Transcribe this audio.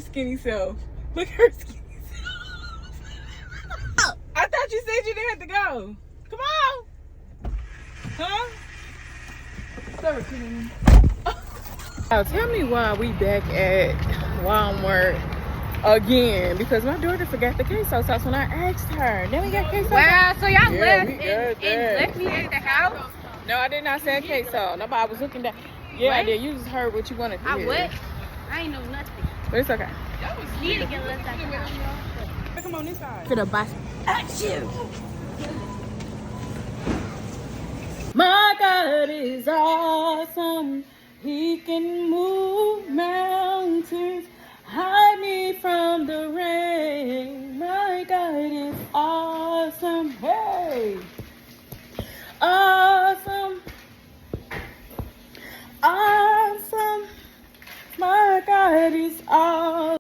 skinny self. Look at her skinny self. I thought you said you didn't have to go. Come on. Huh? Now tell me why we back at Walmart again, because my daughter forgot the queso sauce when I asked her. Then we got queso. Wow, so y'all Yeah, left we and got that. left me at the house? No, I did not say queso. Nobody, I was looking down. Yeah, I did. You just heard what you wanted to I hear. what? I ain't know nothing. But it's okay. Need to get left out the house. Come on this side. To the bus. At you. My God is awesome. He can move mountains.